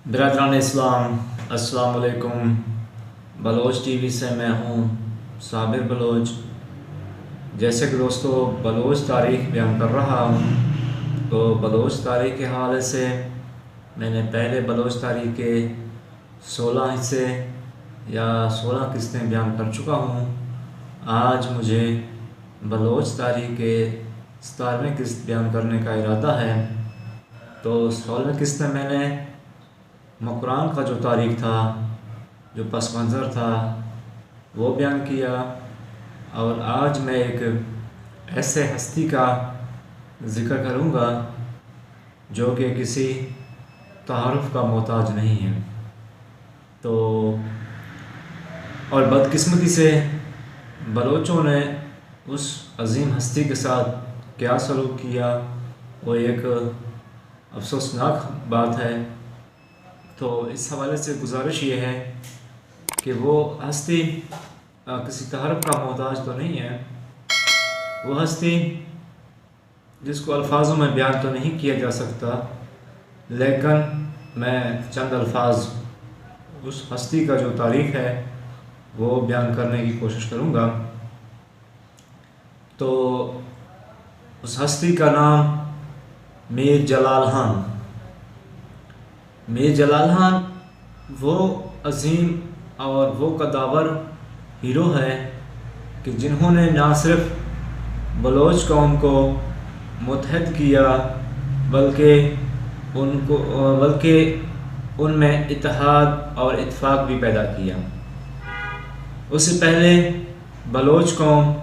बिरादरान इस्लाम अस्सलाम वालेकुम। Bloch TV से मैं हूँ साबिर बलोच। जैसे कि दोस्तों बलोच तारीख़ बयान कर रहा हूँ, तो बलोच तारीख़ के हवाले से मैंने पहले बलोच तारीख़ के 16 हिस्से या 16 किस्तें बयान कर चुका हूँ। आज मुझे बलोच तारीख़ के 17वें किस्त बयान करने का इरादा है। तो 16वें किस्त में मैंने मकरान का जो तारीख़ था, जो पस मंज़र था, वो बयान किया। और आज मैं एक ऐसे हस्ती का ज़िक्र करूँगा जो कि किसी तारुफ़ का मोहताज नहीं है। तो और बदकिस्मती से बलोचों ने उस अज़ीम हस्ती के साथ क्या सलूक किया, वो एक अफसोसनाक बात है। तो इस हवाले से गुजारिश ये है कि वो हस्ती किसी तारुफ़ का मोहताज तो नहीं है। वो हस्ती जिसको अल्फाजों में बयान तो नहीं किया जा सकता, लेकिन मैं चंद अल्फाज उस हस्ती का जो तारीख़ है वो बयान करने की कोशिश करूँगा। तो उस हस्ती का नाम मीर जलाल खान। मीर जलाल खान वो अज़ीम और वो कदावर हीरो है कि जिन्होंने ना सिर्फ बलोच कौम को मुत्तहद किया, बल्कि उनमें इत्तेहाद और इत्तेफाक भी पैदा किया। उससे पहले बलोच कौम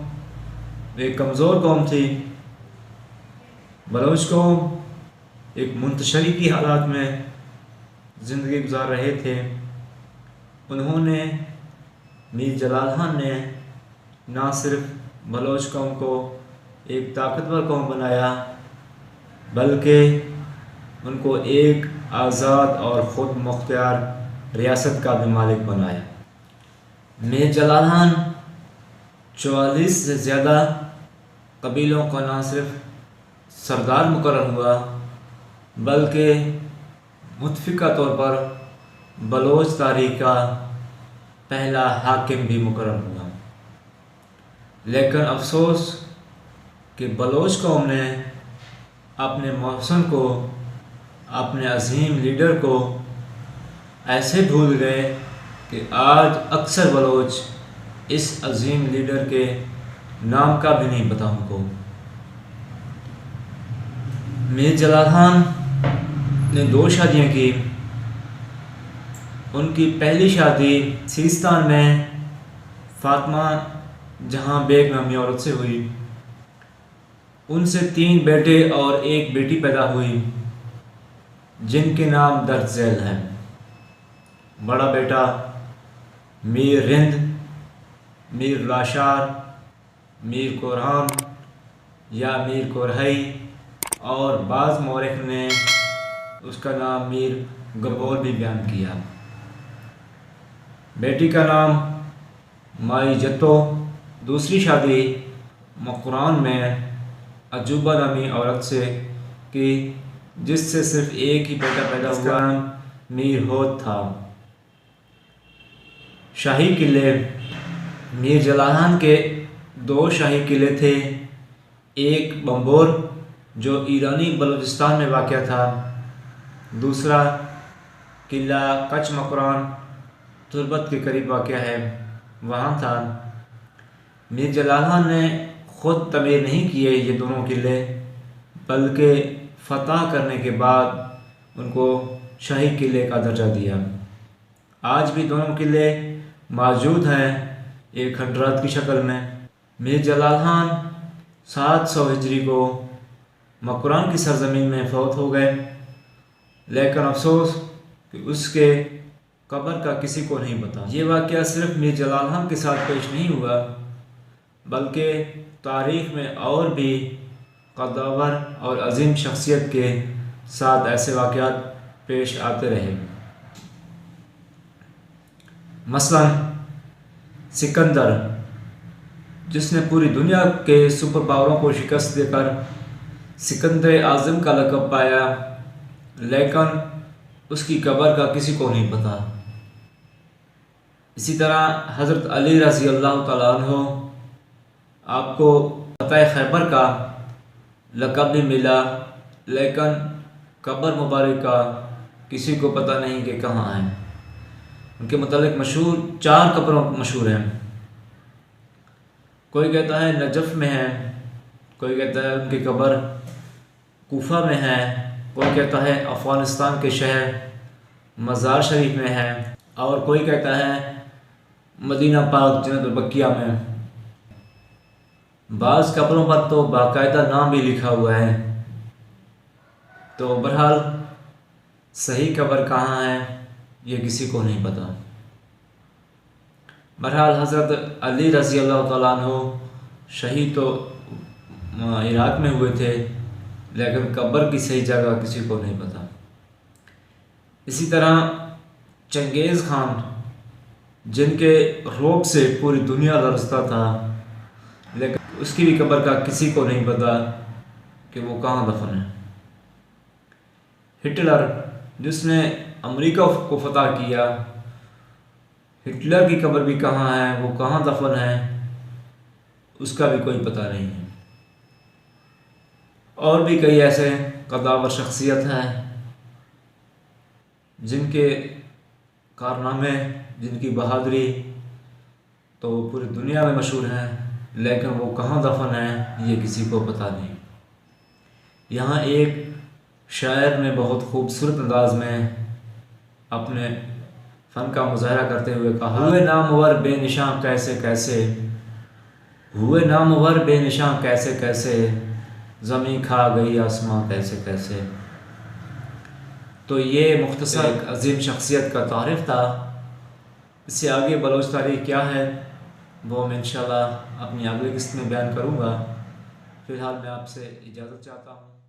एक कमज़ोर कौम थी। बलोच कौम एक मुंतशरी की हालात में ज़िंदगी गुजार रहे थे। उन्होंने मीर जलाल खान ने ना सिर्फ बलोच कौम को एक ताकतवर कौम बनाया, बल्कि उनको एक आज़ाद और ख़ुद मुख्तियार रियासत का भी मालिक बनाया। मीर जलाल खान 44 से ज़्यादा कबीलों का ना सिर्फ सरदार मुकर्रर हुआ, बल्कि मुतफ़िका तौर पर बलोच तारीख़ का पहला हाकिम भी मुकर्रर हुआ। लेकिन अफसोस कि बलोच कौम ने अपने मौसम को, अपने अज़ीम लीडर को ऐसे भूल गए कि आज अक्सर बलोच इस अज़ीम लीडर के नाम का भी नहीं पता उनको। मीर जलाल खान ने 2 शादियाँ की। उनकी पहली शादी सिस्तान में फ़ातिमा जहाँ बेग नामी औरत से हुई। उनसे 3 बेटे और 1 बेटी पैदा हुई, जिनके नाम दर्ज झैल हैं। बड़ा बेटा मीर रिंद, मीर लाशार, मीर कोरहान या मीर कोरहई, और बाज़ मौरख ने उसका नाम मीर गबोर भी बयान किया। बेटी का नाम माई जत्तो। दूसरी शादी मकरान में अजूबा नामी औरत से की, जिससे सिर्फ एक ही बेटा पैदा हुआ, मीर होद था। शाही किले मीर जलाल खान के 2 शाही किले थे। एक बम्बोर जो ईरानी बलूचिस्तान में वाक़या था, दूसरा किला कच मकरान तुर्बत के करीब वाक़या है, वहाँ था। मीर जलाल खान ने ख़ुद तमीर नहीं किए ये दोनों किले, बल्कि फ़तह करने के बाद उनको शाही किले का दर्जा दिया। आज भी दोनों किले मौजूद हैं एक खंडरात की शक्ल में। मीर जलाल खान 700 हिजरी को मकरान की सरज़मीन में फ़ौत हो गए, लेकिन अफसोस कि उसके कब्र का किसी को नहीं पता। ये वाक़या सिर्फ मीर जलाल खान के साथ पेश नहीं हुआ, बल्कि तारीख़ में और भी कद्दावर और अज़ीम शख्सियत के साथ ऐसे वाक़यात पेश आते रहे। मसलन सिकंदर, जिसने पूरी दुनिया के सुपर पावरों को शिकस्त देकर सिकंदर आज़म का लक़ब पाया, लेकिन उसकी कब्र का किसी को नहीं पता। इसी तरह हज़रत अली रज़ी अल्लाह तआला अन्हु आपको फतह खैबर का लक़ब भी मिला, लेकिन कब्र मुबारक का किसी को पता नहीं कि कहाँ है। उनके मतलब मशहूर 4 कब्रों मशहूर हैं। कोई कहता है नजफ़ में है, कोई कहता है उनकी कब्र कूफा में है, कोई कहता है अफ़गानिस्तान के शहर मज़ार शरीफ में है, और कोई कहता है मदीना पाक जन्नत बकिया में। बाज़ कब्रों पर तो बाकायदा नाम भी लिखा हुआ है। तो बहरहाल सही कब्र कहाँ है ये किसी को नहीं पता। बहरहाल हज़रत अली रज़ी अल्लाह तआला अन्हु शहीद तो इराक़ में हुए थे, लेकिन कब्र की सही जगह किसी को नहीं पता। इसी तरह चंगेज़ खान, जिनके रोब से पूरी दुनिया लरज़ता था, लेकिन उसकी भी कब्र का किसी को नहीं पता कि वो कहाँ दफन है। हिटलर, जिसने अमेरिका को फतह किया, हिटलर की कब्र भी कहाँ है, वो कहाँ दफन है, उसका भी कोई पता नहीं है। और भी कई ऐसे कदावर शख्सियत हैं जिनके कारनामे, जिनकी बहादुरी तो पूरी दुनिया में मशहूर हैं, लेकिन वो कहाँ दफन है ये किसी को पता नहीं। यहाँ एक शायर ने बहुत खूबसूरत अंदाज में अपने फ़न का मुज़ाहरा करते हुए कहा, हुए नामवर बेनिशां कैसे कैसे, हुए नामवर बेनिशां कैसे कैसे, ज़मीं खा गई आसमां कैसे कैसे। तो ये मुख्तसर एक अजीम शख्सियत का तारिफ़ था। इससे आगे बलोच तारीख़ क्या है वो मैं इंशाअल्लाह अपनी अगली किस्त में बयान करूँगा। फ़िलहाल मैं आपसे इजाज़त चाहता हूँ।